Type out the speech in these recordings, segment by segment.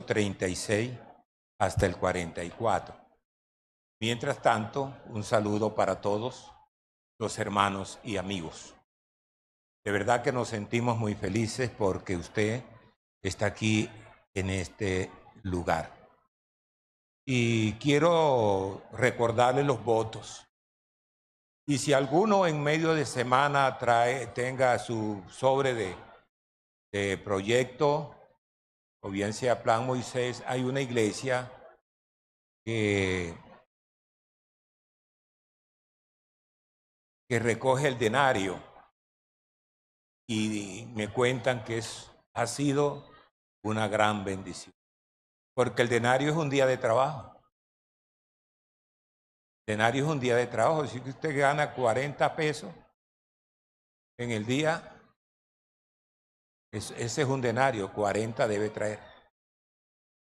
36 hasta el 44. Mientras tanto, un saludo para todos los hermanos y amigos. De verdad que nos sentimos muy felices porque usted está aquí en este lugar. Y quiero recordarle los votos. Y si alguno en medio de semana tenga su sobre de proyecto, o bien sea Plan Moisés, hay una iglesia que recoge el denario y me cuentan que ha sido una gran bendición. Porque el denario es un día de trabajo. El denario es un día de trabajo. Si usted gana 40 pesos en el día, ese es un denario, 40 debe traer.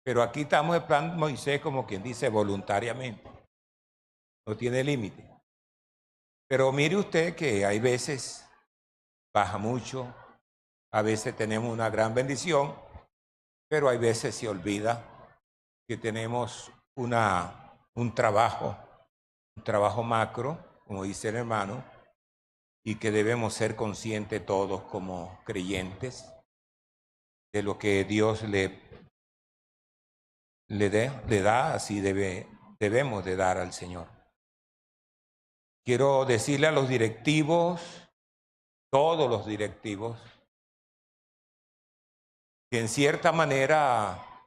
Pero aquí estamos en Plan Moisés, como quien dice, voluntariamente. No tiene límite. Pero mire usted que hay veces baja mucho, a veces tenemos una gran bendición, pero hay veces se olvida que tenemos un trabajo macro, como dice el hermano, y que debemos ser conscientes todos como creyentes de lo que Dios le da, así debemos de dar al Señor. Quiero decirle a los directivos, todos los directivos, que en cierta manera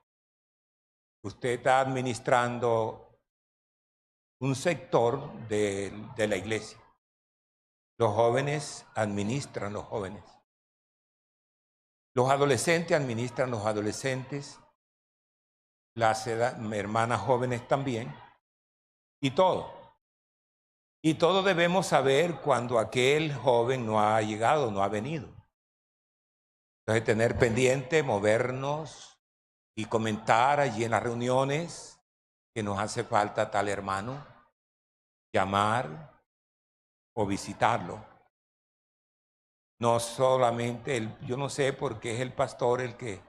usted está administrando un sector de la iglesia. Los jóvenes administran los jóvenes. Los adolescentes administran los adolescentes. Las hermanas jóvenes también. Y todo. Y todos debemos saber cuando aquel joven no ha llegado, no ha venido. Entonces tener pendiente, movernos y comentar allí en las reuniones que nos hace falta tal hermano, llamar o visitarlo. No solamente yo no sé por qué es el pastor el que,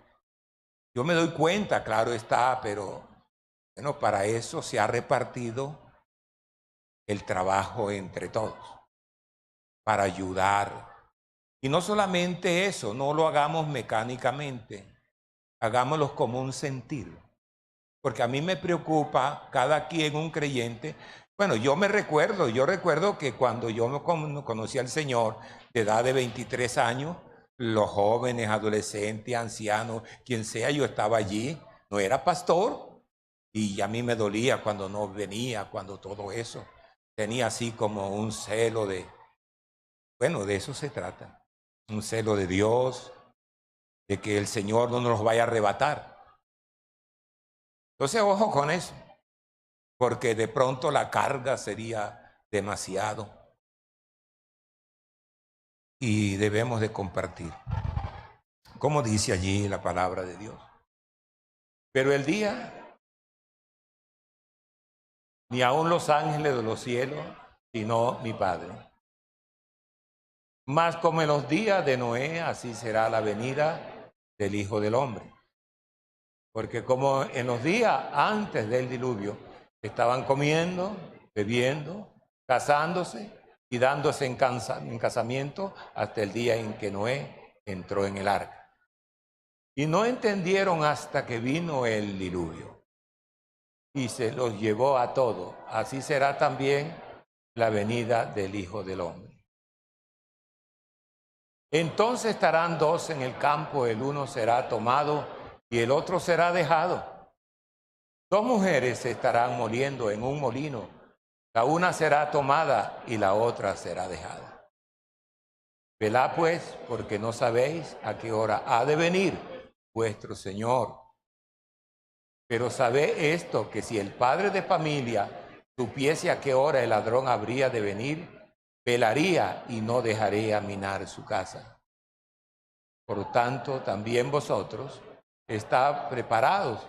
yo me doy cuenta, claro está, pero bueno, para eso se ha repartido el trabajo entre todos, para ayudar. Y no solamente eso, no lo hagamos mecánicamente, hagámoslo como un sentir. Porque a mí me preocupa cada quien un creyente. Bueno, yo recuerdo que cuando yo conocí al Señor de edad de 23 años, los jóvenes, adolescentes, ancianos, quien sea, yo estaba allí. No era pastor y a mí me dolía cuando no venía, cuando todo eso. Tenía así como un celo bueno, de eso se trata. Un celo de Dios, de que el Señor no nos vaya a arrebatar. Entonces, ojo con eso, porque de pronto la carga sería demasiado y debemos de compartir, como dice allí la palabra de Dios. Pero el día, ni aun los ángeles de los cielos, sino mi Padre. Mas como en los días de Noé, así será la venida del Hijo del Hombre. Porque como en los días antes del diluvio, estaban comiendo, bebiendo, casándose y dándose en casamiento hasta el día en que Noé entró en el arca. Y no entendieron hasta que vino el diluvio y se los llevó a todos. Así será también la venida del Hijo del Hombre. Entonces estarán dos en el campo, el uno será tomado y el otro será dejado. Dos mujeres se estarán moliendo en un molino, la una será tomada y la otra será dejada. Velad pues, porque no sabéis a qué hora ha de venir vuestro Señor. Pero sabed esto, que si el padre de familia supiese a qué hora el ladrón habría de venir, velaría y no dejaría minar su casa. Por tanto, también vosotros estad preparados,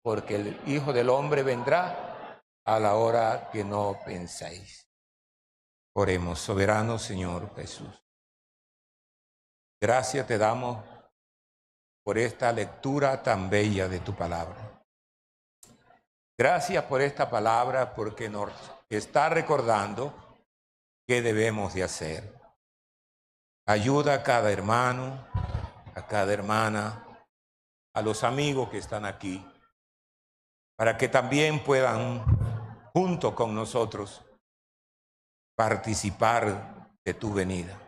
porque el Hijo del Hombre vendrá a la hora que no pensáis. Oremos, soberano Señor Jesús. Gracias te damos por esta lectura tan bella de tu palabra. Gracias por esta palabra porque nos está recordando qué debemos de hacer. Ayuda a cada hermano, a cada hermana, a los amigos que están aquí, para que también puedan, junto con nosotros, participar de tu venida.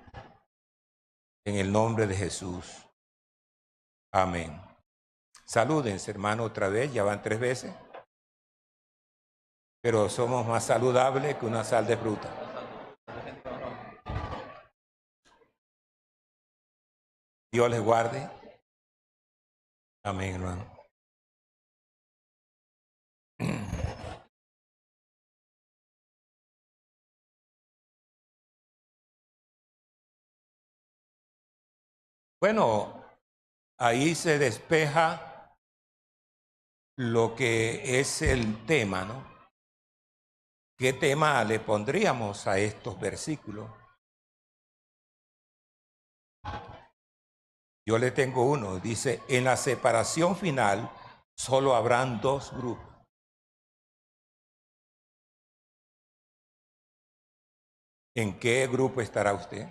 En el nombre de Jesús. Amén. Salúdense, hermano, otra vez, ya van 3 veces. Pero somos más saludables que una sal de fruta. Dios les guarde. Amén, hermano. Bueno, ahí se despeja lo que es el tema, ¿no? ¿Qué tema le pondríamos a estos versículos? Yo le tengo uno, dice, en la separación final solo habrán 2 grupos. ¿En qué grupo estará usted?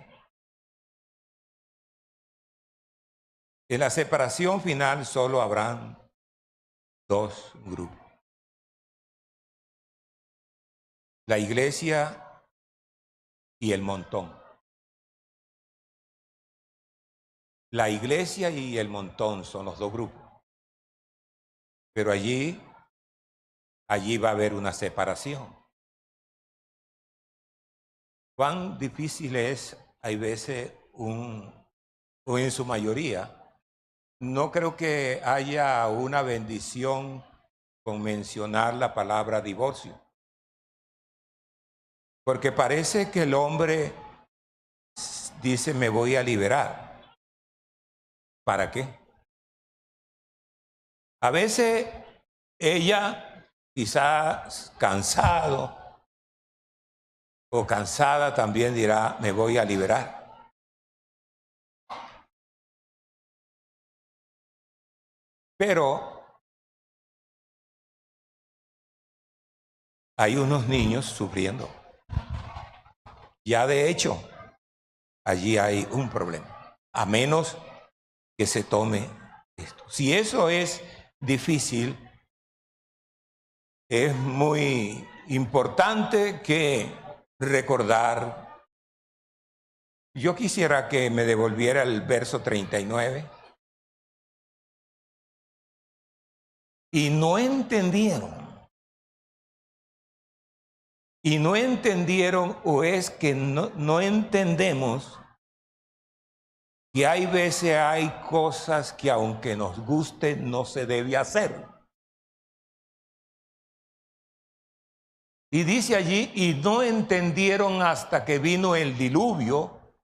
En la separación final solo habrán 2 grupos. La iglesia y el montón. La iglesia y el montón son los 2 grupos. Pero allí va a haber una separación. Cuán difícil es, hay veces, o en su mayoría, no creo que haya una bendición con mencionar la palabra divorcio. Porque parece que el hombre dice, me voy a liberar. ¿Para qué? A veces ella, quizás cansado o cansada, también dirá, me voy a liberar. Pero hay unos niños sufriendo. Ya de hecho, allí hay un problema, a menos que se tome esto. Si eso es difícil, es muy importante que recordar. Yo quisiera que me devolviera el verso 39. Y no entendieron. Y no entendieron, o es que no entendemos que hay veces hay cosas que aunque nos guste no se debe hacer. Y dice allí, y no entendieron hasta que vino el diluvio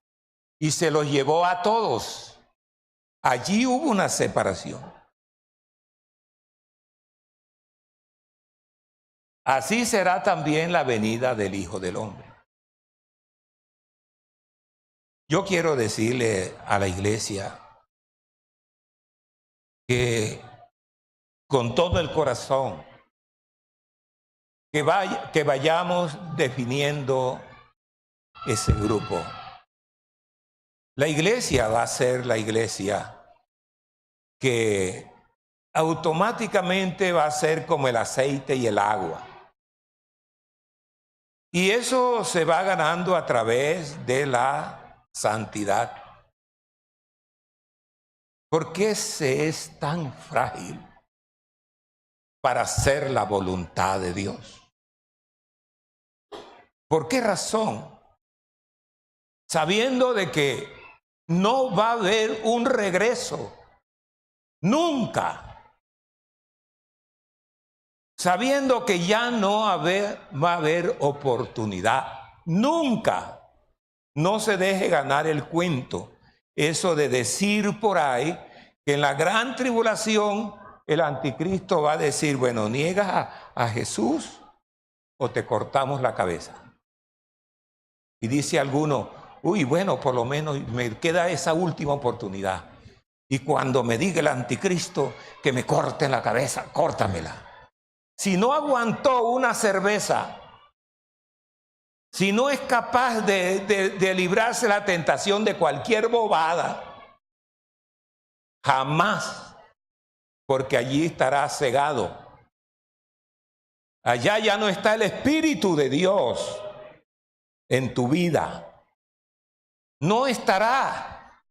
y se los llevó a todos. Allí hubo una separación. Así será también la venida del Hijo del Hombre. Yo quiero decirle a la iglesia que con todo el corazón, que vayamos definiendo ese grupo. La iglesia va a ser la iglesia que automáticamente va a ser como el aceite y el agua. Y eso se va ganando a través de la santidad. ¿Por qué se es tan frágil para hacer la voluntad de Dios? ¿Por qué razón? Sabiendo de que no va a haber un regreso, nunca. Sabiendo que ya no va a haber oportunidad, nunca. No se deje ganar el cuento. Eso de decir por ahí que en la gran tribulación el anticristo va a decir, bueno, niegas a Jesús o te cortamos la cabeza. Y dice alguno, uy, bueno, por lo menos me queda esa última oportunidad. Y cuando me diga el anticristo que me corten la cabeza, córtamela. Si no aguantó una cerveza, si no es capaz de librarse la tentación de cualquier bobada, jamás, porque allí estará cegado. Allá ya no está el Espíritu de Dios en tu vida. No estará.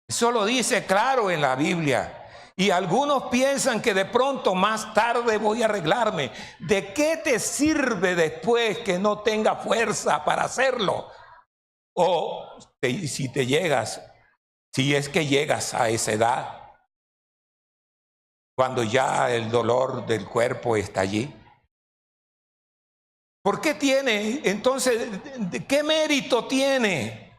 Eso lo dice claro en la Biblia. Y algunos piensan que de pronto más tarde voy a arreglarme. ¿De qué te sirve después que no tenga fuerza para hacerlo? O si es que llegas a esa edad, cuando ya el dolor del cuerpo está allí. ¿Por qué tiene? Entonces, ¿qué mérito tiene?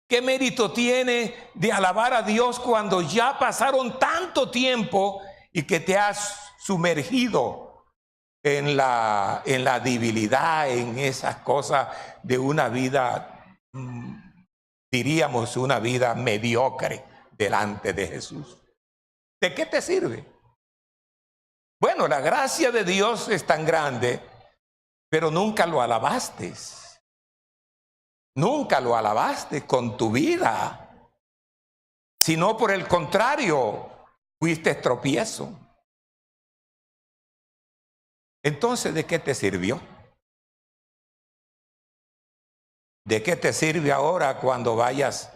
¿Qué mérito tiene de alabar a Dios cuando ya pasaron tanto tiempo y que te has sumergido en la debilidad, en esas cosas de una vida, diríamos, una vida mediocre delante de Jesús? ¿De qué te sirve? Bueno, la gracia de Dios es tan grande, pero nunca lo alabaste. Nunca lo alabaste con tu vida, sino por el contrario, fuiste tropiezo. Entonces, ¿de qué te sirvió? ¿De qué te sirve ahora cuando vayas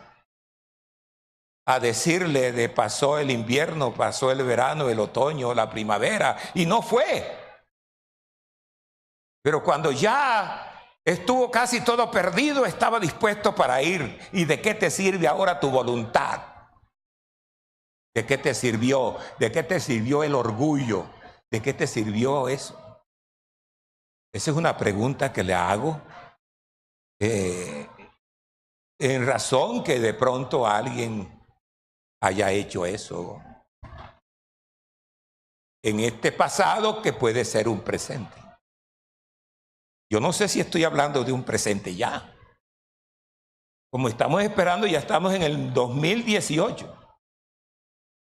a decirle de pasó el invierno, pasó el verano, el otoño, la primavera, y no fue? Pero cuando ya estuvo casi todo perdido, estaba dispuesto para ir. ¿Y de qué te sirve ahora tu voluntad? ¿De qué te sirvió? ¿De qué te sirvió el orgullo? ¿De qué te sirvió eso? Esa es una pregunta que le hago. En razón que de pronto alguien haya hecho eso en este pasado, que puede ser un presente. Yo no sé si estoy hablando de un presente ya. Como estamos esperando, ya estamos en el 2018.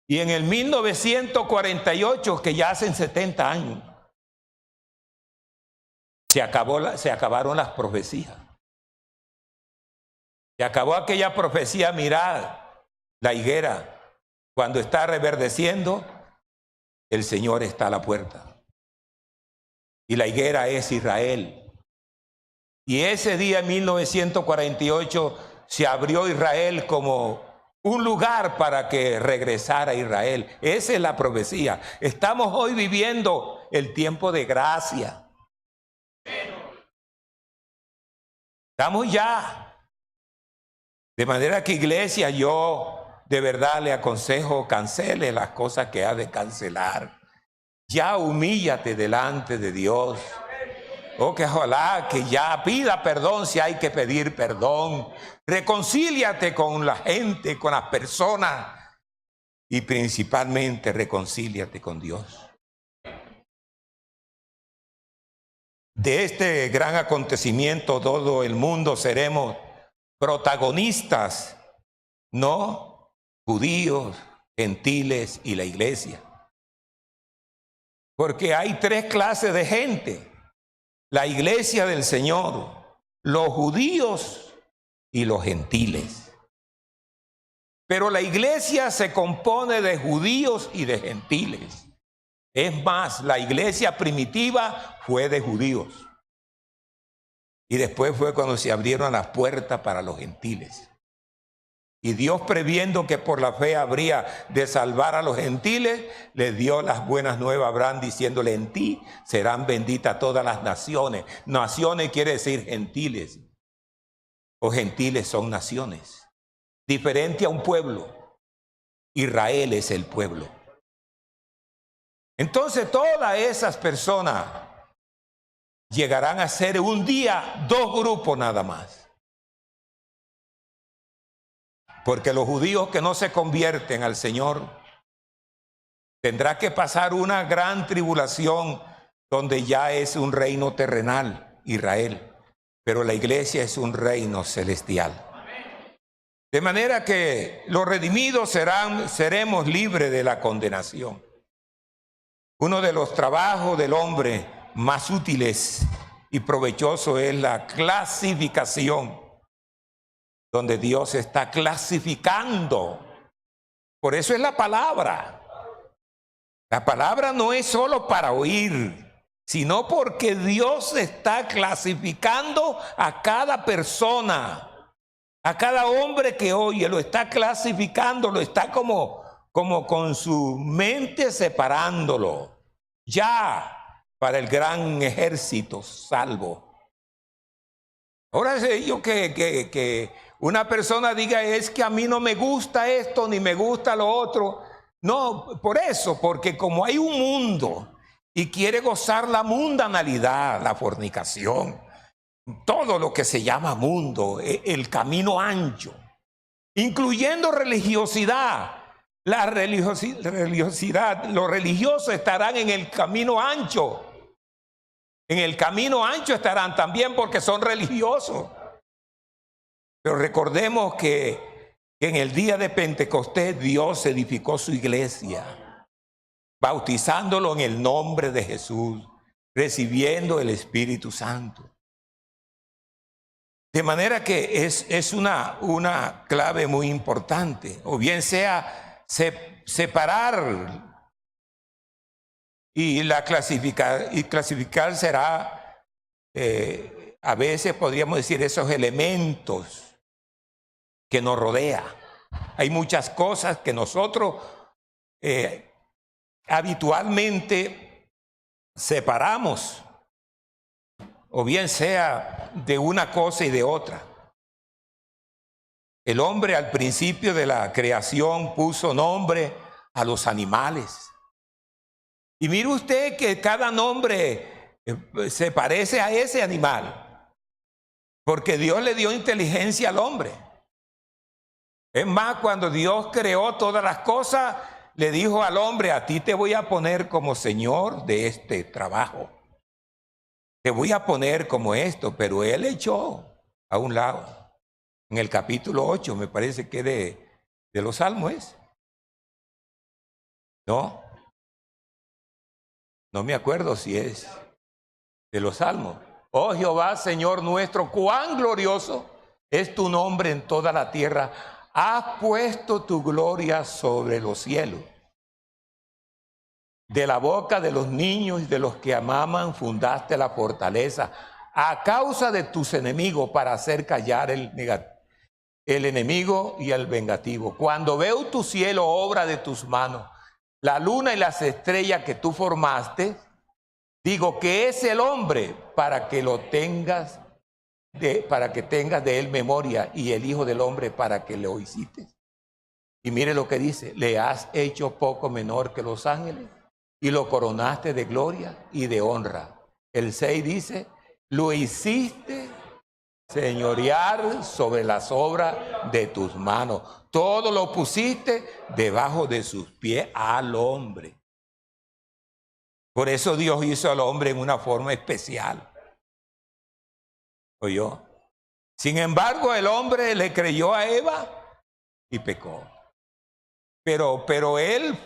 Y en el 1948, que ya hacen 70 años, se acabaron las profecías. Se acabó aquella profecía: mirad la higuera, cuando está reverdeciendo, el Señor está a la puerta. Y la higuera es Israel. Y ese día, en 1948, se abrió Israel como un lugar para que regresara Israel. Esa es la profecía. Estamos hoy viviendo el tiempo de gracia. Estamos ya. De manera que, iglesia, yo de verdad le aconsejo, cancele las cosas que ha de cancelar. Ya humíllate delante de Dios. Oh, que ojalá que ya pida perdón si hay que pedir perdón. Reconcíliate con la gente, con las personas, y principalmente reconcíliate con Dios. De este gran acontecimiento todo el mundo seremos protagonistas, no judíos, gentiles y la iglesia. Porque hay tres clases de gente: la iglesia del Señor, los judíos y los gentiles. Pero la iglesia se compone de judíos y de gentiles. Es más, la iglesia primitiva fue de judíos. Y después fue cuando se abrieron las puertas para los gentiles. Y Dios, previendo que por la fe habría de salvar a los gentiles, les dio las buenas nuevas a Abraham, diciéndole: en ti serán benditas todas las naciones. Naciones quiere decir gentiles. O gentiles son naciones. Diferente a un pueblo. Israel es el pueblo. Entonces todas esas personas llegarán a ser un día dos grupos nada más. Porque los judíos que no se convierten al Señor tendrá que pasar una gran tribulación, donde ya es un reino terrenal, Israel, pero la iglesia es un reino celestial. De manera que los redimidos seremos libres de la condenación. Uno de los trabajos del hombre más útiles y provechosos es la clasificación, donde Dios está clasificando. Por eso es la palabra. La palabra no es solo para oír, sino porque Dios está clasificando a cada persona, a cada hombre que oye, lo está clasificando, lo está como con su mente separándolo, ya para el gran ejército salvo. Ahora sé yo que una persona diga, es que a mí no me gusta esto, ni me gusta lo otro. No, por eso, porque como hay un mundo y quiere gozar la mundanalidad, la fornicación, todo lo que se llama mundo, el camino ancho, incluyendo religiosidad. La religiosidad, los religiosos estarán en el camino ancho. En el camino ancho estarán también porque son religiosos. Pero recordemos que en el día de Pentecostés Dios edificó su iglesia, bautizándolo en el nombre de Jesús, recibiendo el Espíritu Santo. De manera que es una clave muy importante, o bien sea separar y clasificar será, a veces podríamos decir, esos elementos que nos rodean. Hay muchas cosas que nosotros habitualmente separamos, o bien sea de una cosa y de otra. El hombre al principio de la creación puso nombre a los animales. Y mire usted que cada nombre se parece a ese animal, porque Dios le dio inteligencia al hombre. Es más, cuando Dios creó todas las cosas, le dijo al hombre, a ti te voy a poner como señor de este trabajo. Te voy a poner como esto, pero él echó a un lado. En el capítulo 8, me parece que de los Salmos es. No me acuerdo si es de los Salmos. Oh Jehová, Señor nuestro, cuán glorioso es tu nombre en toda la tierra. Has puesto tu gloria sobre los cielos. De la boca de los niños y de los que amaban fundaste la fortaleza a causa de tus enemigos para hacer callar el enemigo y el vengativo. Cuando veo tu cielo, obra de tus manos, la luna y las estrellas que tú formaste, digo que es el hombre para que tengas de él memoria, y el hijo del hombre para que lo hiciste. Y mire lo que dice, le has hecho poco menor que los ángeles y lo coronaste de gloria y de honra. El 6 dice, lo hiciste señorear sobre las obras de tus manos. Todo lo pusiste debajo de sus pies al hombre. Por eso Dios hizo al hombre en una forma especial. ¿Oyó? Sin embargo, el hombre le creyó a Eva y pecó. Pero él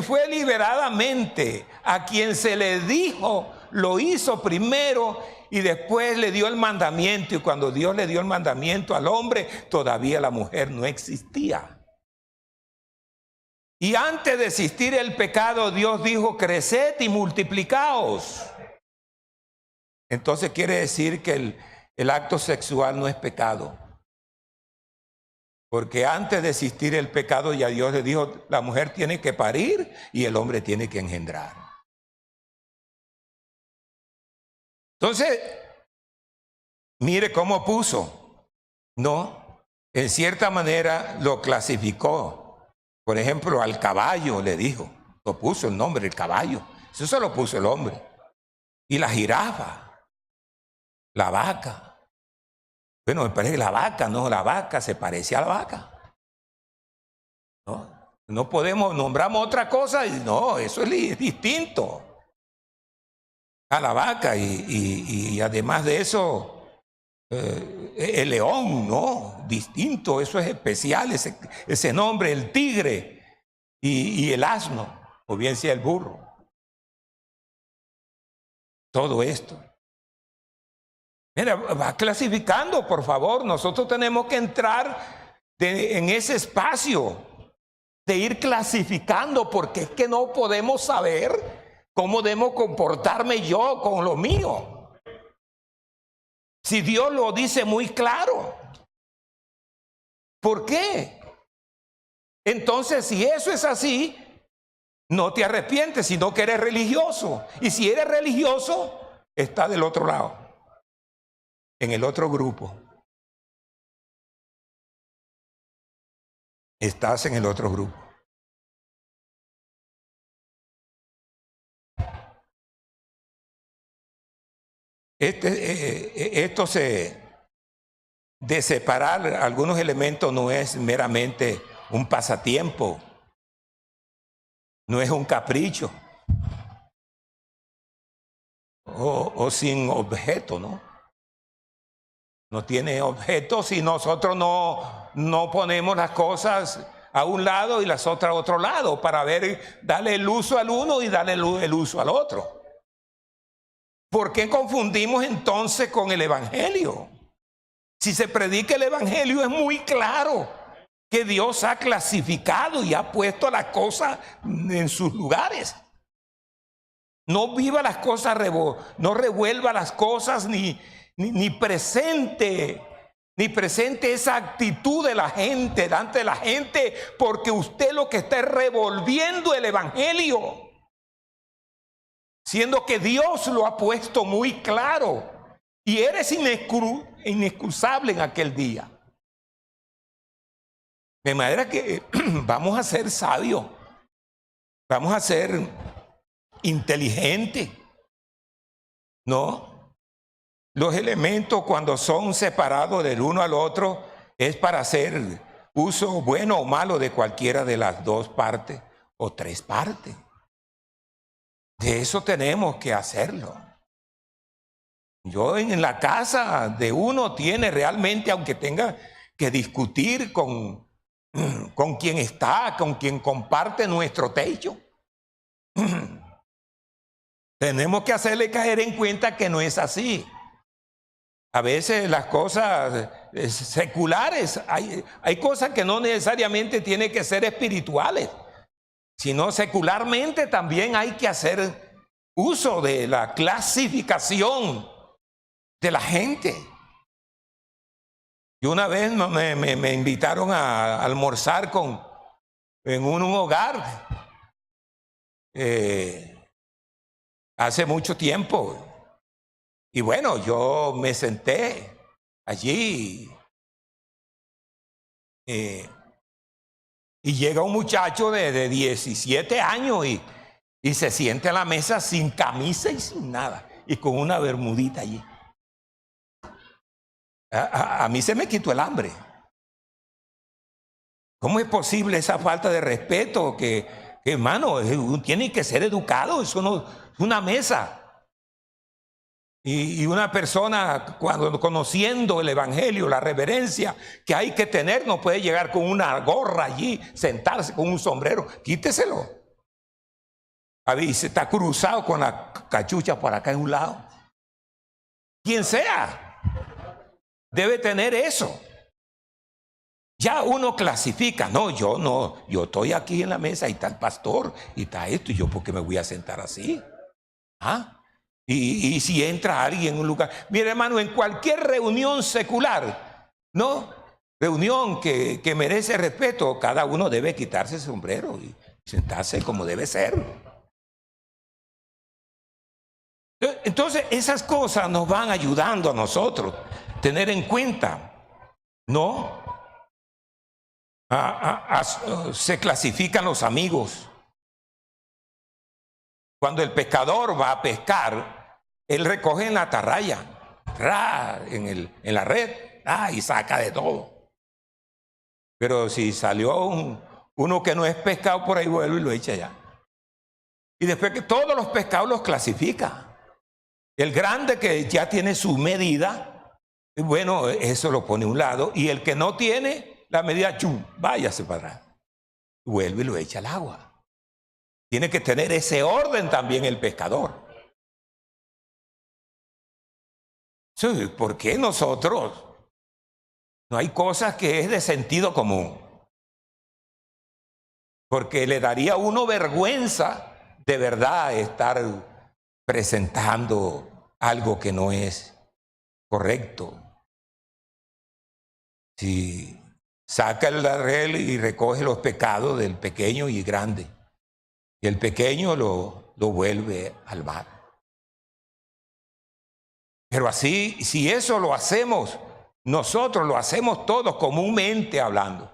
fue liberadamente. A quien se le dijo, lo hizo primero y después le dio el mandamiento. Y cuando Dios le dio el mandamiento al hombre, todavía la mujer no existía. Y antes de existir el pecado, Dios dijo, creced y multiplicaos. Entonces quiere decir que el acto sexual no es pecado. Porque antes de existir el pecado, ya Dios le dijo, la mujer tiene que parir y el hombre tiene que engendrar. Entonces, mire cómo puso. No, en cierta manera lo clasificó. Por ejemplo, al caballo le dijo, lo puso el nombre, el caballo. Eso se lo puso el hombre. Y la jirafa, la vaca. Bueno, me parece que la vaca se parece a la vaca. No podemos, nombramos otra cosa y no, eso es distinto a la vaca. Y además de eso, el león, ¿no? distinto, eso es especial, ese nombre, el tigre y el asno, o bien sea el burro. Todo esto. Mira, va clasificando, por favor. Nosotros tenemos que entrar en ese espacio de ir clasificando, porque es que no podemos saber cómo debo comportarme yo con lo mío. Si Dios lo dice muy claro. ¿Por qué? Entonces, si eso es así, no te arrepientes, sino que eres religioso. Y si eres religioso, está del otro lado, en el otro grupo. Estás en el otro grupo. Esto de separar algunos elementos no es meramente un pasatiempo, no es un capricho o sin objeto, ¿no? No tiene objeto si nosotros no ponemos las cosas a un lado y las otras a otro lado para darle el uso al uno y darle el uso al otro. ¿Por qué confundimos entonces con el Evangelio? Si se predica el Evangelio, es muy claro que Dios ha clasificado y ha puesto las cosas en sus lugares. No viva las cosas, no revuelva las cosas, ni presente esa actitud de la gente, delante de la gente, porque usted lo que está es revolviendo el Evangelio. Siendo que Dios lo ha puesto muy claro y eres inexcusable en aquel día. De manera que vamos a ser sabios, vamos a ser inteligentes, ¿no? Los elementos cuando son separados del uno al otro es para hacer uso bueno o malo de cualquiera de las dos partes o tres partes. De eso tenemos que hacerlo. Yo en la casa de uno tiene realmente, aunque tenga que discutir con quien está, con quien comparte nuestro techo, tenemos que hacerle caer en cuenta que no es así. A veces las cosas seculares, hay cosas que no necesariamente tienen que ser espirituales, sino secularmente también hay que hacer uso de la clasificación de la gente. Y una vez me invitaron a almorzar en un hogar hace mucho tiempo. Y bueno, yo me senté allí y llega un muchacho de 17 años y se siente a la mesa sin camisa y sin nada, y con una bermudita allí. A mí se me quitó el hambre. ¿Cómo es posible esa falta de respeto? Que hermano, tiene que ser educado, eso no es una mesa. Y una persona, cuando conociendo el Evangelio, la reverencia que hay que tener, no puede llegar con una gorra allí, sentarse con un sombrero, quíteselo. A ver, se está cruzado con la cachucha por acá en un lado. Quien sea, debe tener eso. Ya uno clasifica, no, yo estoy aquí en la mesa y está el pastor y está esto, y yo ¿por qué me voy a sentar así? ¿Ah? Y si entra alguien en un lugar, mire hermano, en cualquier reunión secular, ¿no? Reunión que merece respeto, cada uno debe quitarse el sombrero y sentarse como debe ser. Entonces esas cosas nos van ayudando a nosotros tener en cuenta, ¿no? Se clasifican los amigos. Cuando el pescador va a pescar, él recoge en la atarraya, en la red, y saca de todo. Pero si salió uno que no es pescado, por ahí vuelve y lo echa allá. Y después que todos los pescados los clasifica. El grande que ya tiene su medida, Bueno, eso lo pone a un lado. Y el que no tiene la medida, ¡chum!, váyase para atrás. Vuelve y lo echa al agua. Tiene que tener ese orden también el pescador. Sí, ¿por qué nosotros? No hay cosas que es de sentido común. Porque le daría a uno vergüenza de verdad estar presentando algo que no es correcto. Si saca el red y recoge los pecados del pequeño y grande, y el pequeño lo vuelve al mar. Pero así, si eso lo hacemos, nosotros lo hacemos todos comúnmente hablando,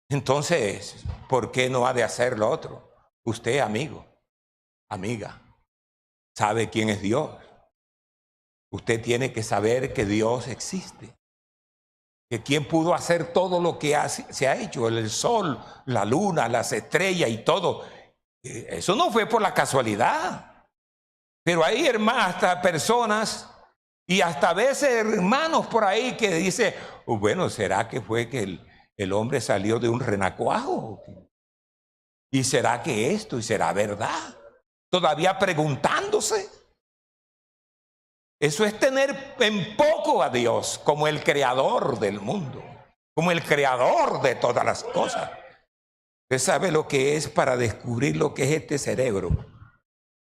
entonces, ¿por qué no ha de hacer lo otro? Usted, amigo, amiga, sabe quién es Dios. Usted tiene que saber que Dios existe. Que quién pudo hacer todo lo que se ha hecho, el sol, la luna, las estrellas y todo. Eso no fue por la casualidad. Pero hay hasta personas y hasta a veces hermanos por ahí que dicen, bueno, ¿será que fue que el hombre salió de un renacuajo? ¿Y será que esto? ¿Y será verdad? Todavía preguntándose. Eso es tener en poco a Dios como el creador del mundo, como el creador de todas las cosas. Usted sabe lo que es para descubrir lo que es este cerebro.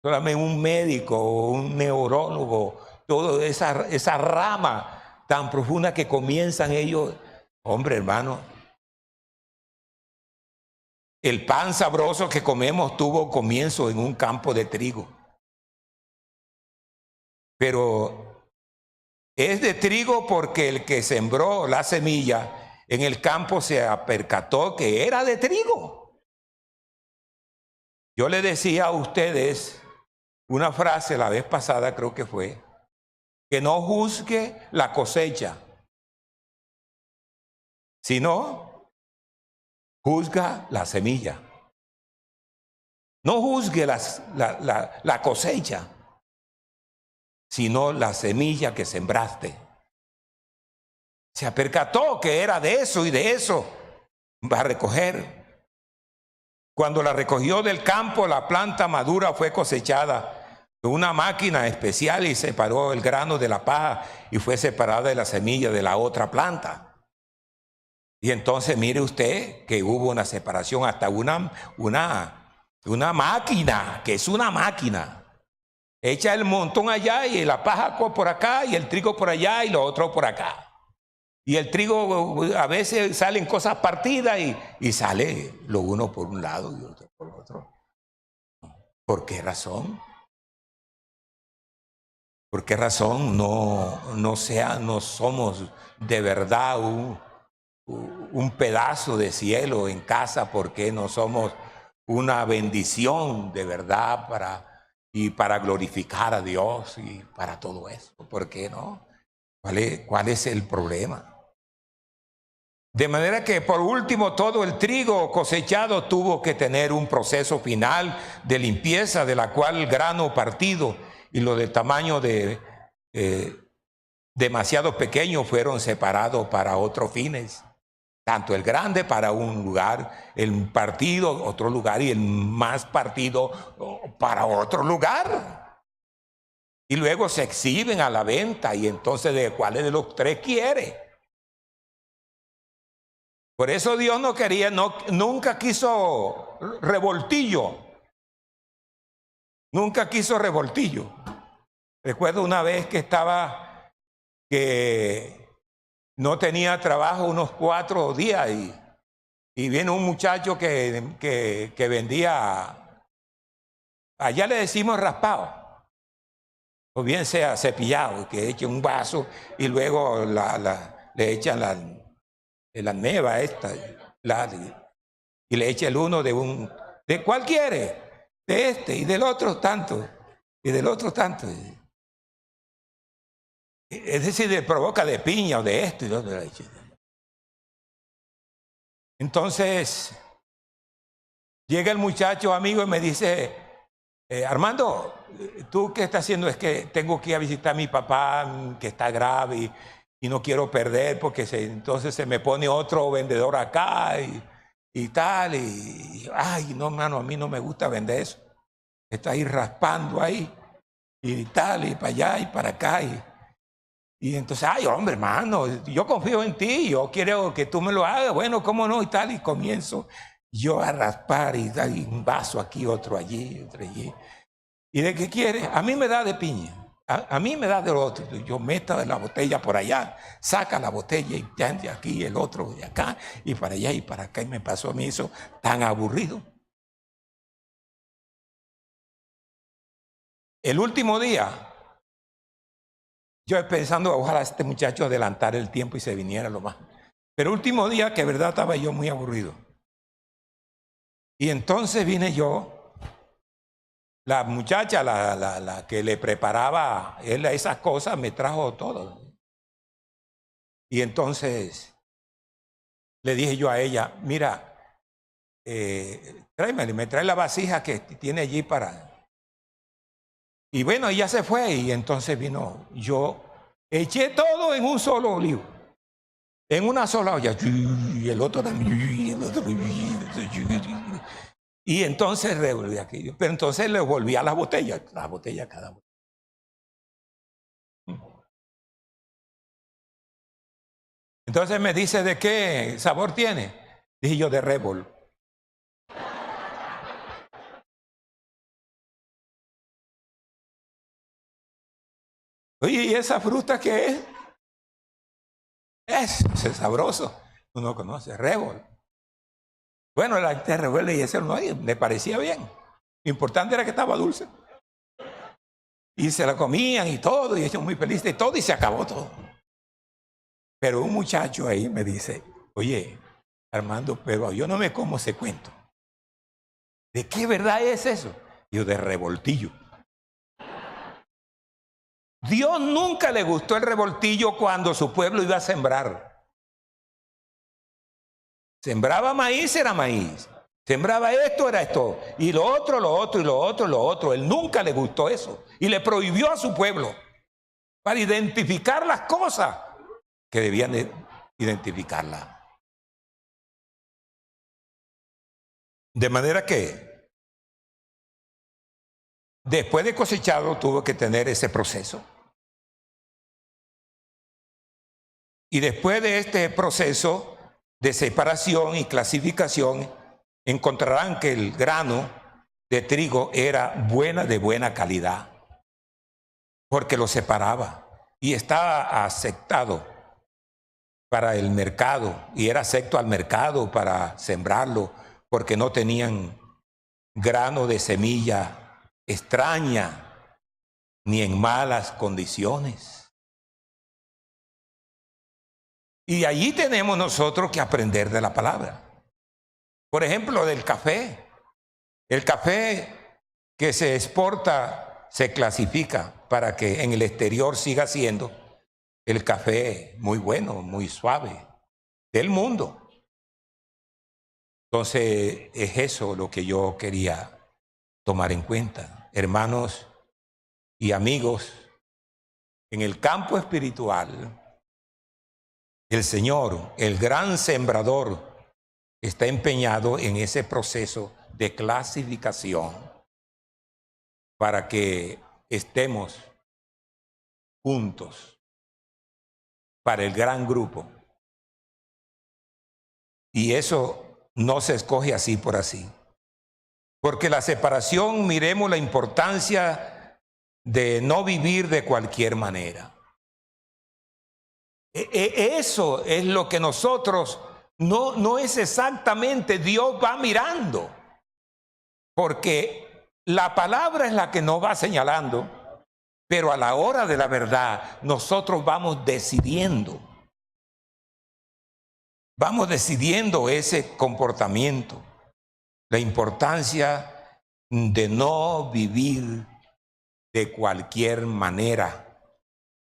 Solamente un médico o un neurólogo, toda esa rama tan profunda que comienzan ellos. Hombre, hermano, el pan sabroso que comemos tuvo comienzo en un campo de trigo. Pero es de trigo porque el que sembró la semilla en el campo se percató que era de trigo. Yo le decía a ustedes una frase la vez pasada, creo que fue, que no juzgue la cosecha, sino juzga la semilla. No juzgue la cosecha, sino la semilla que sembraste. Se percató que era de eso y de eso va a recoger. Cuando la recogió del campo, la planta madura fue cosechada con una máquina especial y separó el grano de la paja y fue separada de la semilla de la otra planta. Y entonces mire usted que hubo una separación, hasta una máquina, que es una máquina. Echa el montón allá y la paja por acá y el trigo por allá y lo otro por acá. Y el trigo a veces salen cosas partidas y sale lo uno por un lado y otro por otro. ¿Por qué razón? ¿Por qué razón no somos de verdad un pedazo de cielo en casa? ¿Por qué no somos una bendición de verdad para glorificar a Dios y para todo eso? ¿Por qué no? ¿Cuál es el problema? De manera que por último todo el trigo cosechado tuvo que tener un proceso final de limpieza, de la cual el grano partido y lo de tamaño demasiado pequeño fueron separados para otros fines. Tanto el grande para un lugar, el partido otro lugar y el más partido para otro lugar. Y luego se exhiben a la venta y entonces ¿de cuáles de los tres quiere? Por eso Dios no quería, nunca quiso revoltillo. Nunca quiso revoltillo. Recuerdo una vez que no tenía trabajo unos 4 días y viene un muchacho que vendía, allá le decimos raspado, o bien sea cepillado, que eche un vaso y luego le echan la neva esta, y le echa el uno ¿de cuál quiere? De este y del otro tanto, y del otro tanto. Es decir, de provoca de piña o de esto y de otro. Entonces, llega el muchacho amigo y me dice, Armando, ¿tú qué estás haciendo? Es que tengo que ir a visitar a mi papá que está grave y no quiero perder porque entonces se me pone otro vendedor acá y tal. Ay, no, hermano, a mí no me gusta vender eso. Está ahí raspando ahí y tal, y para allá y para acá. Y entonces, ay, hombre, hermano, yo confío en ti, yo quiero que tú me lo hagas, bueno, cómo no, y tal, y comienzo yo a raspar y tal, y un vaso aquí, otro allí, otro allí. ¿Y de qué quiere? A mí me da de piña, a mí me da de otro. Yo meto la botella por allá, saca la botella y ya de aquí, el otro de acá, y para allá y para acá, y me pasó a mí eso tan aburrido. El último día, yo pensando, ojalá este muchacho adelantara el tiempo y se viniera lo más. Pero el último día que verdad estaba yo muy aburrido. Y entonces vine yo, la muchacha, la que le preparaba él esas cosas, me trajo todo. Y entonces le dije yo a ella, mira, tráeme, me trae la vasija que tiene allí para... Y bueno, ella se fue y entonces vino, yo eché todo en un solo olivo, en una sola olla, y el otro también, y entonces revolví aquello, pero entonces le volví a la botella cada botella. Entonces me dice, ¿de qué sabor tiene? Dije yo, de Rebol. Oye, ¿y esa fruta qué es? Es sabroso. Uno conoce, Rebol. Bueno, la gente revuelve y ese no le parecía bien. Lo importante era que estaba dulce. Y se la comían y todo, y ellos muy felices y todo, y se acabó todo. Pero un muchacho ahí me dice, oye, Armando, pero yo no me como ese cuento. ¿De qué verdad es eso? Yo, de revoltillo. Dios nunca le gustó el revoltillo cuando su pueblo iba a sembrar. Sembraba maíz, era maíz. Sembraba esto, era esto. Y lo otro, lo otro, y lo otro, lo otro. Él nunca le gustó eso. Y le prohibió a su pueblo para identificar las cosas que debían identificarlas. De manera que después de cosecharlo tuvo que tener ese proceso. Y después de este proceso de separación y clasificación, encontrarán que el grano de trigo era de buena calidad, porque lo separaba y estaba aceptado para el mercado, y era acepto al mercado para sembrarlo, porque no tenían grano de semilla extraña ni en malas condiciones. Y allí tenemos nosotros que aprender de la palabra. Por ejemplo, del café. El café que se exporta se clasifica para que en el exterior siga siendo el café muy bueno, muy suave del mundo. Entonces es eso lo que yo quería tomar en cuenta. Hermanos y amigos, en el campo espiritual, el Señor, el gran sembrador, está empeñado en ese proceso de clasificación para que estemos juntos para el gran grupo. Y eso no se escoge así por así. Porque la separación, miremos la importancia de no vivir de cualquier manera. Eso es lo que nosotros, no es exactamente, Dios va mirando. Porque la palabra es la que nos va señalando, pero a la hora de la verdad nosotros vamos decidiendo. Vamos decidiendo ese comportamiento. La importancia de no vivir de cualquier manera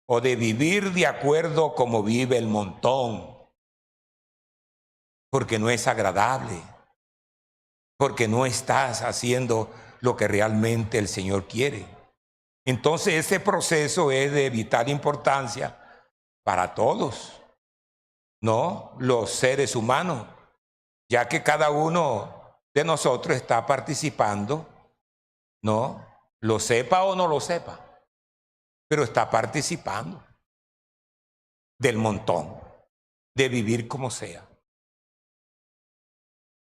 o de vivir de acuerdo como vive el montón, porque no es agradable, porque no estás haciendo lo que realmente el Señor quiere. Entonces ese proceso es de vital importancia para todos, ¿no? Los seres humanos, ya que cada uno de nosotros está participando, ¿no? Lo sepa o no lo sepa, pero está participando del montón, de vivir como sea.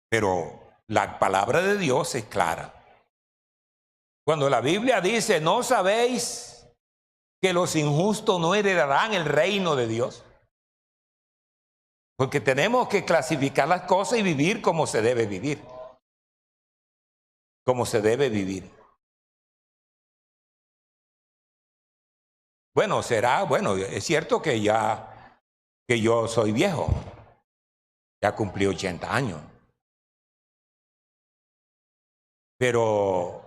Pero la palabra de Dios es clara. Cuando la Biblia dice, ¿no sabéis que los injustos no heredarán el reino de Dios? Porque tenemos que clasificar las cosas y vivir como se debe vivir. Como se debe vivir. Bueno, es cierto que yo soy viejo. Ya cumplí 80 años. Pero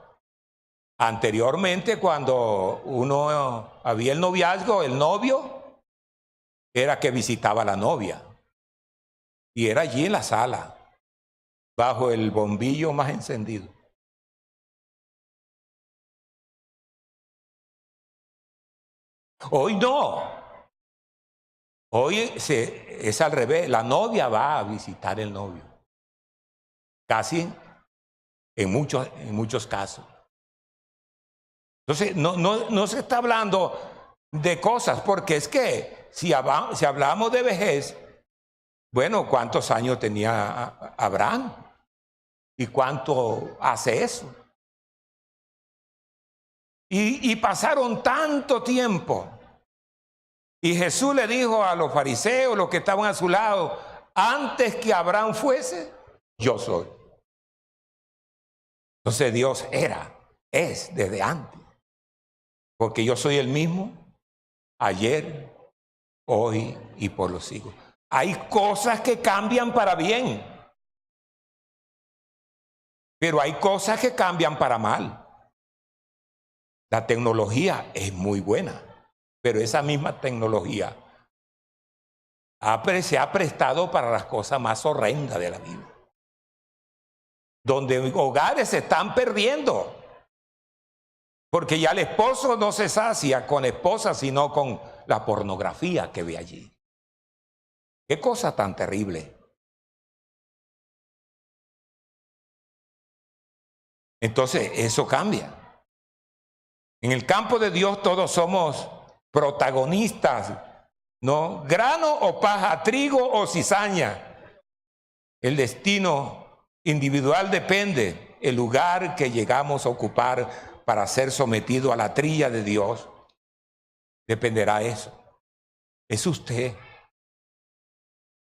anteriormente, cuando uno había el noviazgo, el novio era que visitaba a la novia. Y era allí en la sala, bajo el bombillo más encendido. Hoy no. Hoy es al revés. La novia va a visitar el novio. Casi en muchos casos. Entonces, no se está hablando de cosas, porque es que si hablamos de vejez, bueno, ¿cuántos años tenía Abraham? ¿Y cuánto hace eso? Y pasaron tanto tiempo. Y Jesús le dijo a los fariseos, los que estaban a su lado, antes que Abraham fuese, yo soy. Entonces Dios es desde antes. Porque yo soy el mismo ayer, hoy y por los siglos. Hay cosas que cambian para bien, pero hay cosas que cambian para mal. La tecnología es muy buena, pero esa misma tecnología se ha prestado para las cosas más horrendas de la vida, donde hogares se están perdiendo, porque ya el esposo no se sacia con esposa, sino con la pornografía que ve allí. Qué cosa tan terrible. Entonces, eso cambia. En el campo de Dios todos somos protagonistas, ¿no? Grano o paja, trigo o cizaña. El destino individual depende. El lugar que llegamos a ocupar para ser sometido a la trilla de Dios, dependerá de eso. Es usted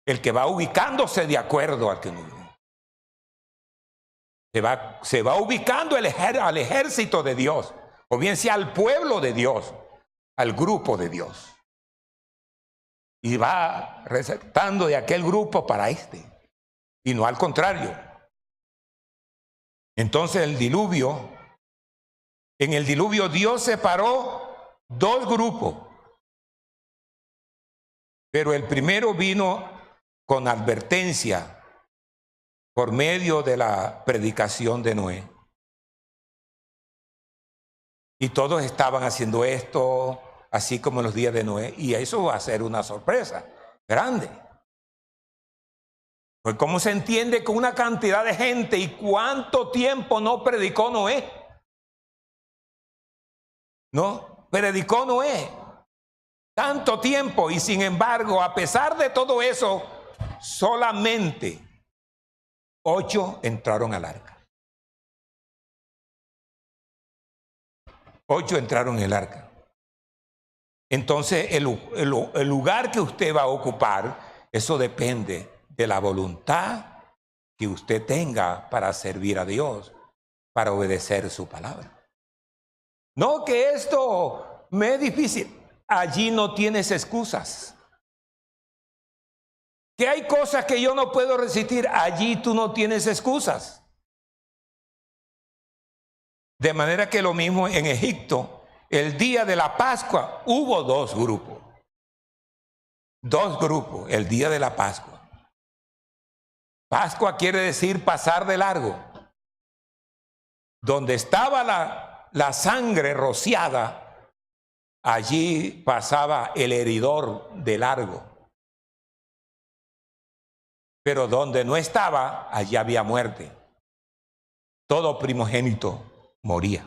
el que va ubicándose de acuerdo al que no vive. Se va ubicando al ejército de Dios, o bien sea al pueblo de Dios, al grupo de Dios. Y va resaltando de aquel grupo para este, y no al contrario. Entonces en el diluvio Dios separó dos grupos, pero el primero vino con advertencia por medio de la predicación de Noé. Y todos estaban haciendo esto, así como en los días de Noé, y eso va a ser una sorpresa grande. Pues ¿cómo se entiende con una cantidad de gente y cuánto tiempo no predicó Noé? No, predicó Noé tanto tiempo, y sin embargo, a pesar de todo eso, solamente 8 entraron al arca. 8 entraron en el arca. Entonces, el lugar que usted va a ocupar, eso depende de la voluntad que usted tenga para servir a Dios, para obedecer su palabra. No que esto me es difícil. Allí no tienes excusas. Que hay cosas que yo no puedo resistir, allí tú no tienes excusas. De manera que lo mismo en Egipto, el día de la Pascua, hubo dos grupos. Dos grupos, el día de la Pascua. Pascua quiere decir pasar de largo. Donde estaba la sangre rociada, allí pasaba el heridor de largo. Pero donde no estaba, allí había muerte. Todo primogénito moría.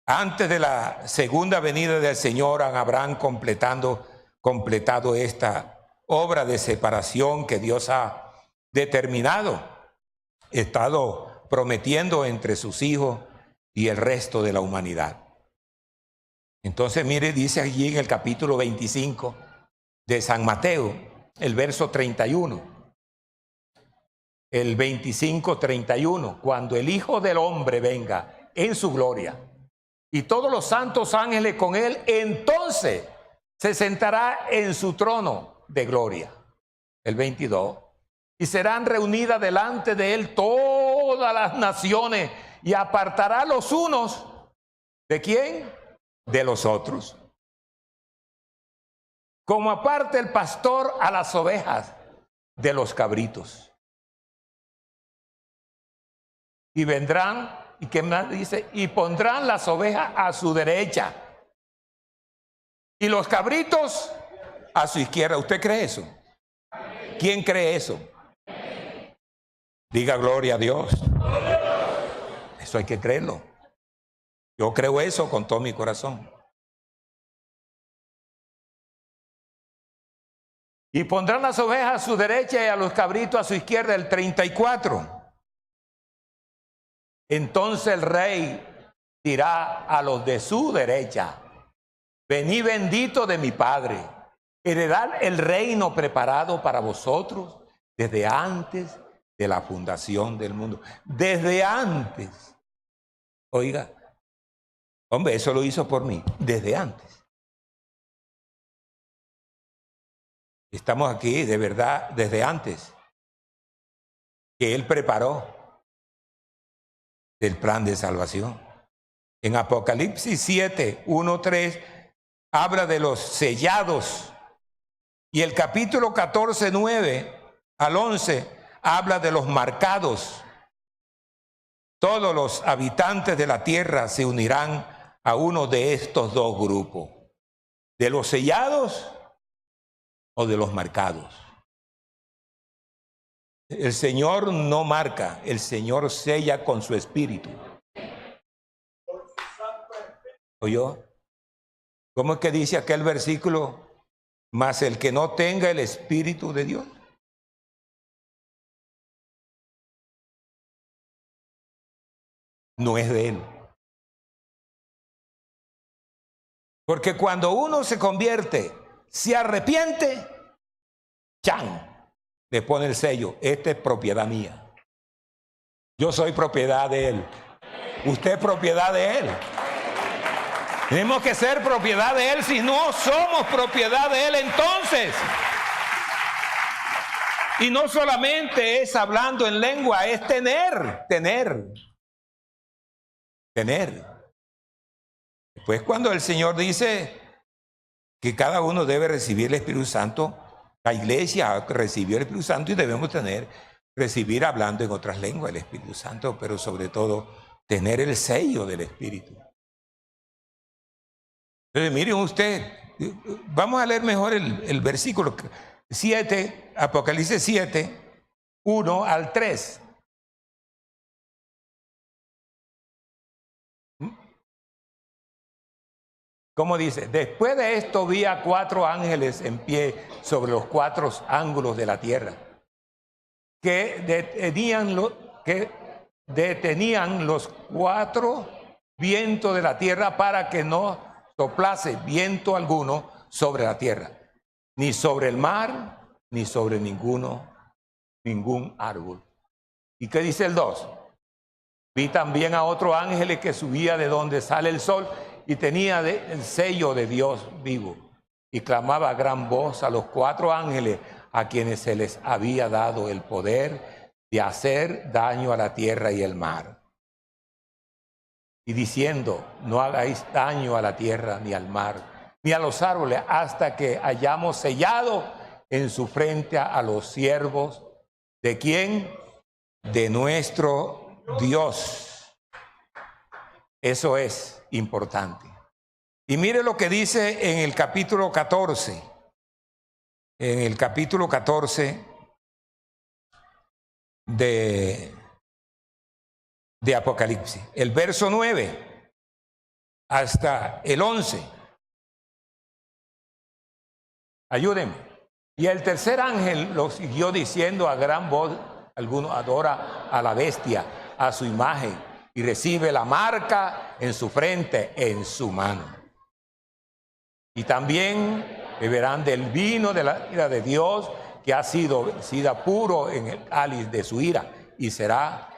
Antes de la segunda venida del Señor, habrán completado esta obra de separación que Dios ha determinado, estado prometiendo entre sus hijos y el resto de la humanidad. Entonces, mire, dice allí en el capítulo 25 de San Mateo, el verso 31. El 25:31, cuando el Hijo del Hombre venga en su gloria y todos los santos ángeles con él, entonces se sentará en su trono de gloria. El 22. Y serán reunidas delante de él todas las naciones y apartará los unos. ¿De quién? De los otros. Como aparte el pastor a las ovejas de los cabritos. Y vendrán, ¿y qué más dice? Y pondrán las ovejas a su derecha y los cabritos a su izquierda. ¿Usted cree eso? ¿Quién cree eso? Diga gloria a Dios. Eso hay que creerlo. Yo creo eso con todo mi corazón. Y pondrán las ovejas a su derecha y a los cabritos a su izquierda. El 34. Entonces el rey dirá a los de su derecha: venid bendito de mi Padre, heredad el reino preparado para vosotros desde antes de la fundación del mundo. Desde antes. Oiga, hombre, eso lo hizo por mí, desde antes. Estamos aquí de verdad desde antes, que Él preparó el plan de salvación. En Apocalipsis 7, 1, 3, habla de los sellados. Y el capítulo 14, 9 al 11, habla de los marcados. Todos los habitantes de la tierra se unirán a uno de estos dos grupos. ¿De los sellados o de los marcados? El Señor no marca, el Señor sella con su espíritu. ¿Oyó? ¿Cómo es que dice aquel versículo? Mas el que no tenga el espíritu de Dios no es de Él. Porque cuando uno se convierte, se arrepiente, ¡chan!, le pone el sello: esta es propiedad mía. Yo soy propiedad de Él. Usted es propiedad de Él. Tenemos que ser propiedad de Él. Si no somos propiedad de Él, entonces. Y no solamente es hablando en lengua, es tener. Pues cuando el Señor dice que cada uno debe recibir el Espíritu Santo, la iglesia recibió el Espíritu Santo y debemos recibir hablando en otras lenguas el Espíritu Santo, pero sobre todo tener el sello del Espíritu. Entonces, miren usted, vamos a leer mejor el versículo 7, Apocalipsis 7, 1 al 3. ¿Cómo dice? Después de esto vi a 4 ángeles en pie sobre los 4 ángulos de la tierra, que detenían los 4 vientos de la tierra para que no soplase viento alguno sobre la tierra, ni sobre el mar, ni sobre ningún árbol. ¿Y qué dice el 2? Vi también a otro ángel que subía de donde sale el sol y tenía el sello de Dios vivo, y clamaba a gran voz a los 4 ángeles a quienes se les había dado el poder de hacer daño a la tierra y el mar, y diciendo: no hagáis daño a la tierra ni al mar ni a los árboles hasta que hayamos sellado en su frente a los siervos de ¿quién? De nuestro Dios. Eso es importante. Y mire lo que dice en el capítulo 14. En el capítulo 14 de Apocalipsis. El verso 9 hasta el 11. Ayúdenme. Y el tercer ángel lo siguió diciendo a gran voz: alguno adora a la bestia, a su imagen, y recibe la marca en su frente, en su mano. Y también beberán del vino de la ira de Dios, que ha sido puro en el cáliz de su ira, y será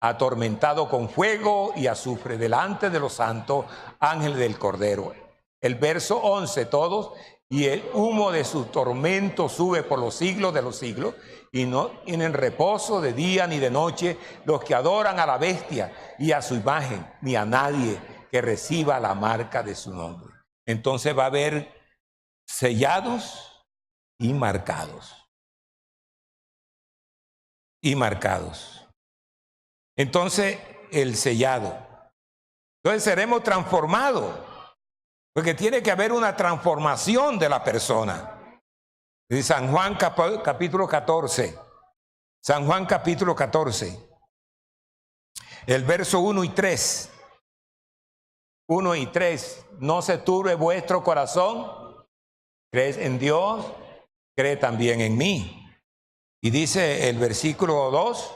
atormentado con fuego y azufre delante de los santos ángeles del Cordero. El verso 11, todos: y el humo de su tormento sube por los siglos de los siglos, y no tienen reposo de día ni de noche los que adoran a la bestia y a su imagen, ni a nadie que reciba la marca de su nombre. Entonces va a haber sellados y marcados. Y marcados. Entonces, el sellado. Entonces seremos transformados, porque tiene que haber una transformación de la persona. En San Juan capítulo 14. San Juan capítulo 14. El verso 1 y 3. 1 y 3. No se turbe vuestro corazón. Crees en Dios, cree también en mí. Y dice el versículo 2.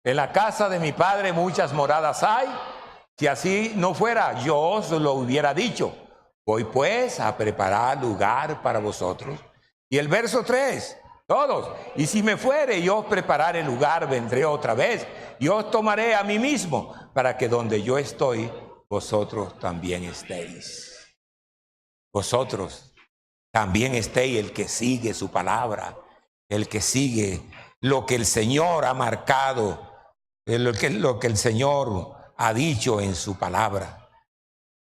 En la casa de mi padre muchas moradas hay. Si así no fuera, yo os lo hubiera dicho. Voy pues a preparar lugar para vosotros. Y el verso 3, todos: y si me fuere y os prepararé lugar, vendré otra vez y os tomaré a mí mismo, para que donde yo estoy, vosotros también estéis. Vosotros también estéis, el que sigue su palabra, el que sigue lo que el Señor ha marcado, lo que el Señor ha dicho en su palabra.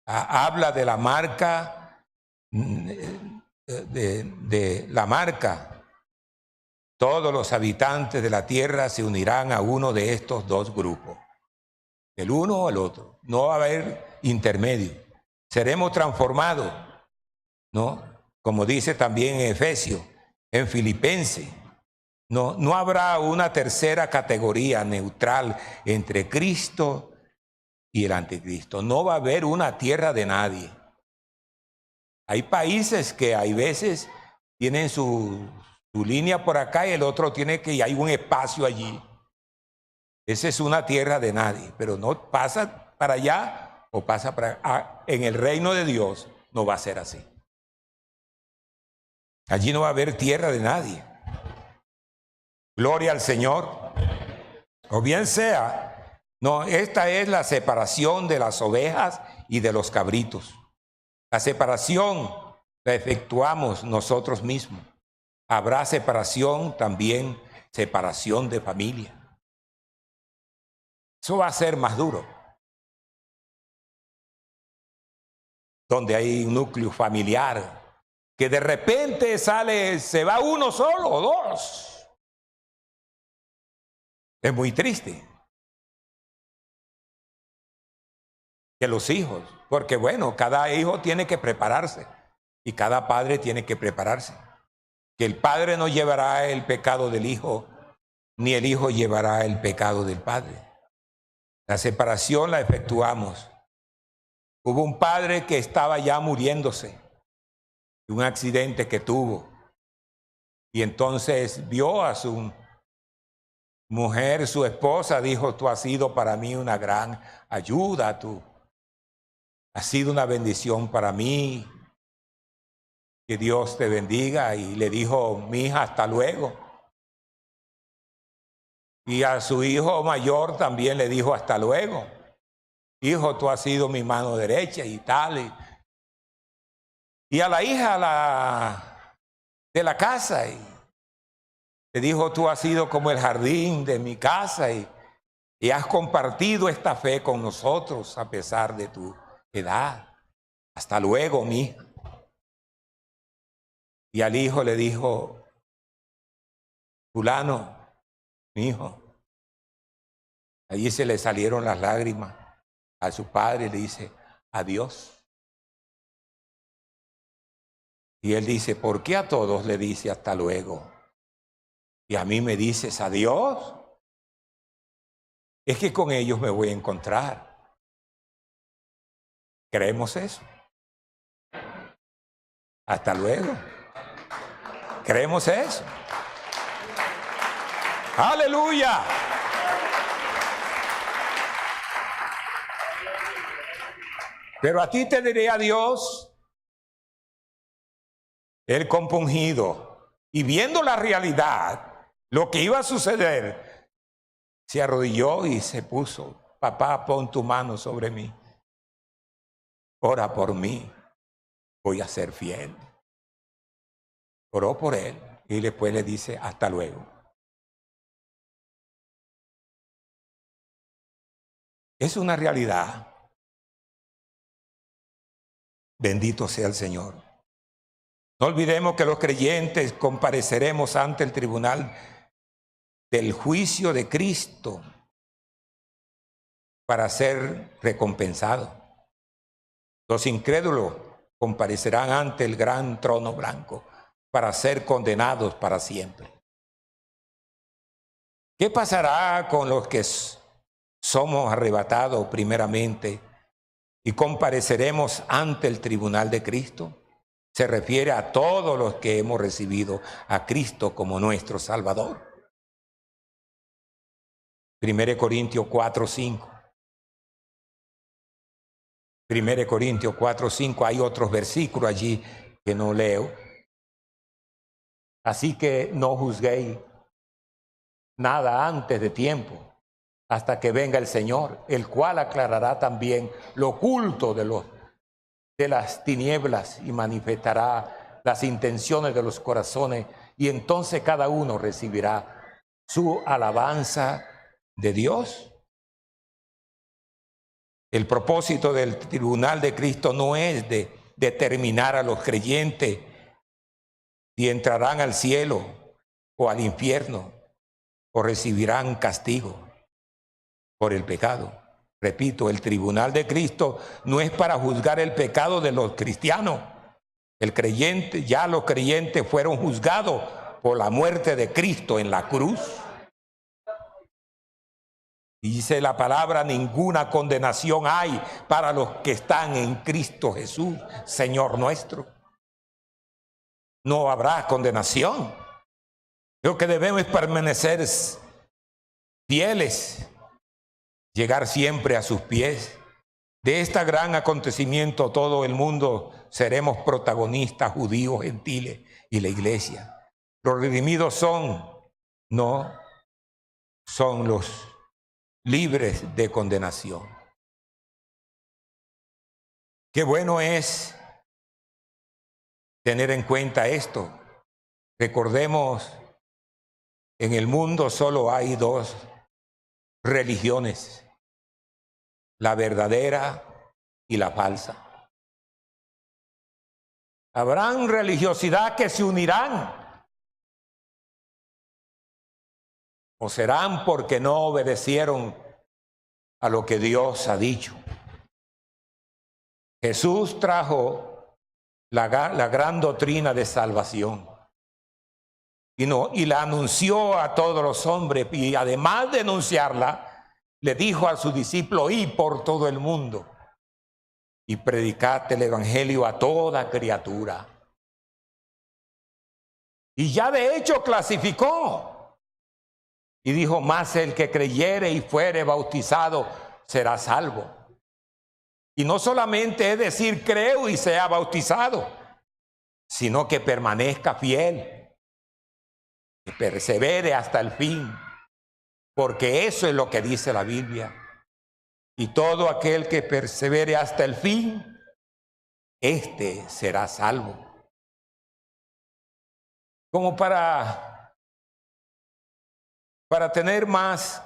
Habla de la marca, de la marca. Todos los habitantes de la tierra se unirán a uno de estos dos grupos, el uno o el otro. No va a haber intermedio. Seremos transformados, ¿no? Como dice también en Efesios, en Filipenses. No habrá una tercera categoría neutral entre Cristo y el anticristo. No va a haber una tierra de nadie. Hay países que hay veces tienen su línea por acá y el otro tiene que, y hay un espacio allí. Esa es una tierra de nadie, pero no pasa para allá o pasa para acá. En el reino de Dios no va a ser así. Allí no va a haber tierra de nadie. Gloria al Señor. O bien sea, no, esta es la separación de las ovejas y de los cabritos. La separación la efectuamos nosotros mismos. Habrá separación también, separación de familia. Eso va a ser más duro. Donde hay un núcleo familiar que de repente se va uno solo o dos. Es muy triste. Que los hijos, porque bueno, cada hijo tiene que prepararse y cada padre tiene que prepararse. Que el padre no llevará el pecado del hijo, ni el hijo llevará el pecado del padre. La separación la efectuamos. Hubo un padre que estaba ya muriéndose de un accidente que tuvo y entonces vio a su mujer, su esposa, dijo: tú has sido para mí una gran ayuda, tú has sido una bendición para mí, que Dios te bendiga. Y le dijo: mi hija, hasta luego. Y a su hijo mayor también le dijo: hasta luego. Hijo, tú has sido mi mano derecha y tal. Y a la hija de la casa, y le dijo: tú has sido como el jardín de mi casa y has compartido esta fe con nosotros a pesar de tu edad. Hasta luego, mi hija. Y al hijo le dijo: fulano, mi hijo. Allí se le salieron las lágrimas. A su padre le dice: adiós. Y él dice, ¿por qué a todos le dice hasta luego? Y a mí me dices adiós. Es que con ellos me voy a encontrar. ¿Creemos eso? Hasta luego. ¿Creemos eso? ¡Aleluya! Pero a ti te diré adiós. Él compungido y viendo la realidad, lo que iba a suceder, se arrodilló y se puso, papá, pon tu mano sobre mí. Ora por mí, voy a ser fiel. Oró por él y después le dice, hasta luego. Es una realidad. Bendito sea el Señor. No olvidemos que los creyentes compareceremos ante el tribunal del juicio de Cristo para ser recompensados. Los incrédulos comparecerán ante el gran trono blanco para ser condenados para siempre. ¿Qué pasará con los que somos arrebatados primeramente y compareceremos ante el tribunal de Cristo? Se refiere a todos los que hemos recibido a Cristo como nuestro Salvador. 1 Corintios 4:5. 1 Corintios 4:5. Hay otros versículos allí que no leo. Así que no juzguéis nada antes de tiempo, hasta que venga el Señor, el cual aclarará también lo oculto de las tinieblas y manifestará las intenciones de los corazones, y entonces cada uno recibirá su alabanza de Dios. El propósito del tribunal de Cristo no es de determinar a los creyentes si entrarán al cielo o al infierno o recibirán castigo por el pecado. Repito, el tribunal de Cristo no es para juzgar el pecado de los cristianos. Ya los creyentes fueron juzgados por la muerte de Cristo en la cruz. Y dice la palabra, ninguna condenación hay para los que están en Cristo Jesús, Señor nuestro. No habrá condenación. Lo que debemos es permanecer fieles, llegar siempre a sus pies. De este gran acontecimiento todo el mundo seremos protagonistas, judíos, gentiles y la iglesia. Los redimidos no son los libres de condenación. Qué bueno es tener en cuenta esto. Recordemos, en el mundo solo hay dos religiones, la verdadera y la falsa. Habrán religiosidad que se unirán, o serán porque no obedecieron a lo que Dios ha dicho. Jesús trajo la gran doctrina de salvación y la anunció a todos los hombres, y además de anunciarla, le dijo a sus discípulos, id por todo el mundo y predicad el evangelio a toda criatura. Y ya de hecho clasificó y dijo, mas el que creyere y fuere bautizado será salvo. Y no solamente es decir creo y sea bautizado, sino que permanezca fiel, que persevere hasta el fin, porque eso es lo que dice la Biblia. Y todo aquel que persevere hasta el fin, éste será salvo. Como para tener más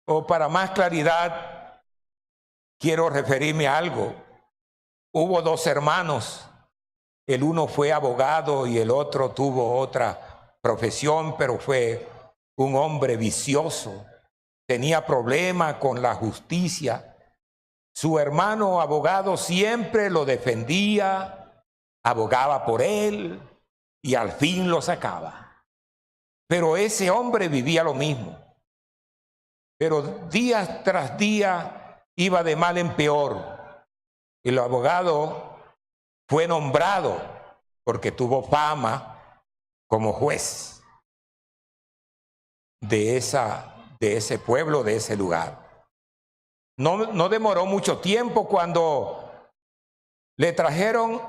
o para más claridad, quiero referirme a algo. Hubo dos hermanos, el uno fue abogado y el otro tuvo otra profesión, pero fue un hombre vicioso, tenía problemas con la justicia. Su hermano abogado siempre lo defendía, abogaba por él y al fin lo sacaba. Pero ese hombre vivía lo mismo. Pero día tras día iba de mal en peor. El abogado fue nombrado porque tuvo fama como juez de ese pueblo, de ese lugar. No demoró mucho tiempo cuando le trajeron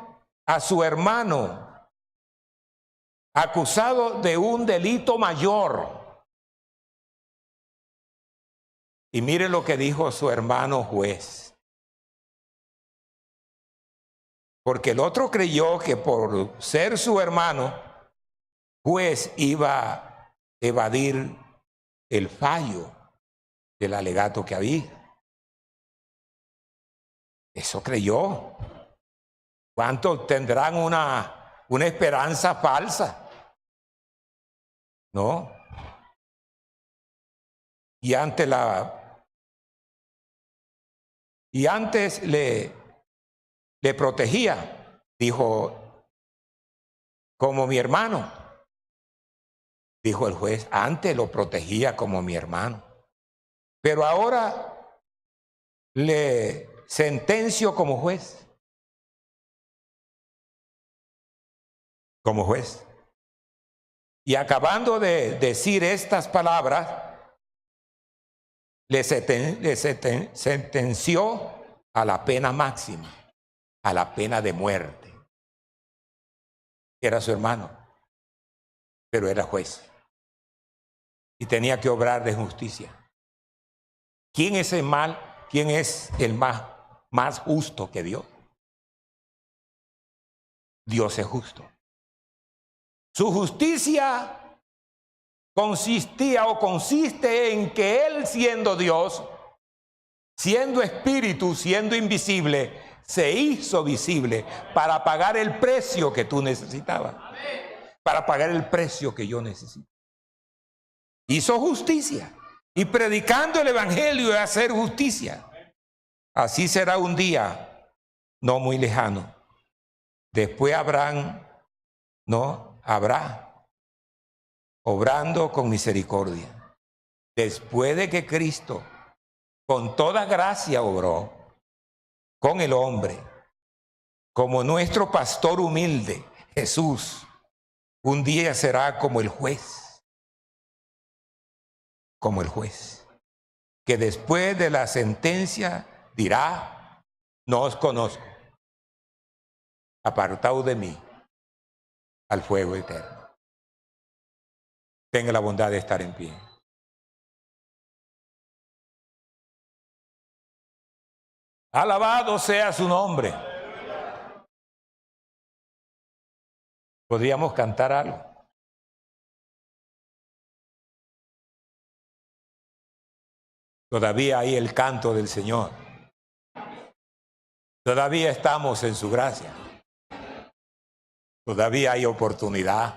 a su hermano acusado de un delito mayor. Y mire lo que dijo su hermano juez. Porque el otro creyó que por ser su hermano juez iba a evadir el fallo del alegato que había. Eso creyó. ¿Cuántos tendrán una esperanza falsa? ¿No? Y antes le protegía, dijo, como mi hermano. Dijo el juez, antes lo protegía como mi hermano, pero ahora le sentencio como juez. Como juez. Y acabando de decir estas palabras, le sentenció a la pena máxima, a la pena de muerte. Era su hermano, pero era juez. Y tenía que obrar de justicia. ¿Quién es el más justo que Dios? Dios es justo. Su justicia consiste en que Él, siendo Dios, siendo espíritu, siendo invisible, se hizo visible para pagar el precio que tú necesitabas, para pagar el precio que yo necesito. Hizo justicia, y predicando el evangelio es hacer justicia. Así será un día no muy lejano. Después habrá obrando con misericordia. Después de que Cristo con toda gracia obró con el hombre, como nuestro pastor humilde, Jesús, un día será como el juez, que después de la sentencia dirá, no os conozco, apartaos de mí al fuego eterno. Tenga la bondad de estar en pie. Alabado sea su nombre. ¿Podríamos cantar algo? Todavía hay el canto del Señor. Todavía estamos en su gracia. Todavía hay oportunidad.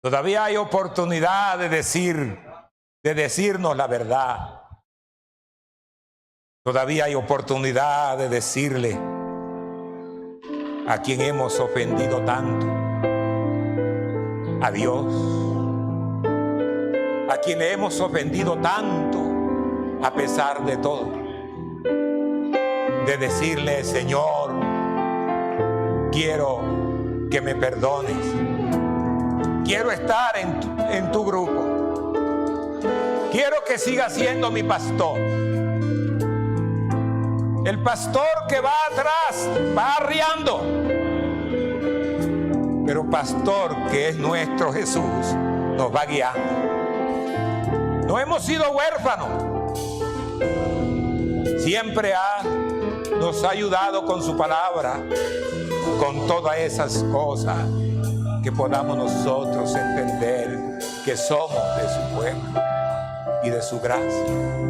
Todavía hay oportunidad de decirnos la verdad. Todavía hay oportunidad de decirle a quien hemos ofendido tanto, a Dios, a quien le hemos ofendido tanto a pesar de todo, de decirle, Señor, quiero que me perdones, quiero estar en tu grupo, quiero que sigas siendo mi pastor. El pastor que va atrás, va arriando. Pero pastor que es nuestro Jesús, nos va guiando. No hemos sido huérfanos. Siempre nos ha ayudado con su palabra, con todas esas cosas que podamos nosotros entender que somos de su pueblo y de su gracia.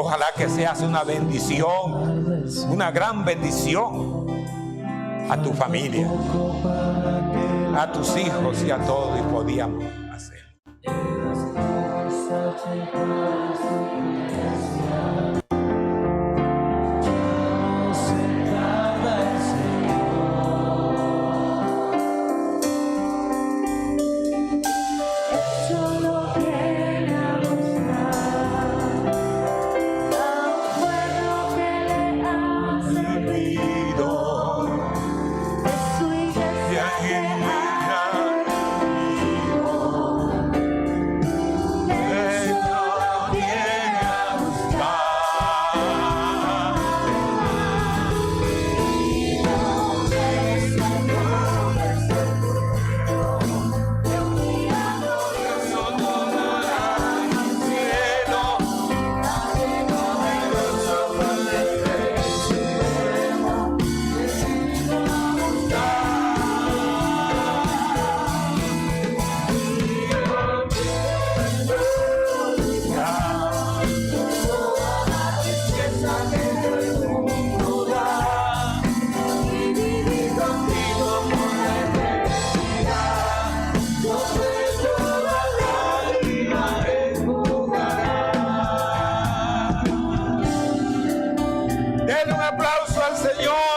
Ojalá que seas una bendición, una gran bendición a tu familia, a tus hijos y a todos, y podíamos hacer. Denle un aplauso al Señor.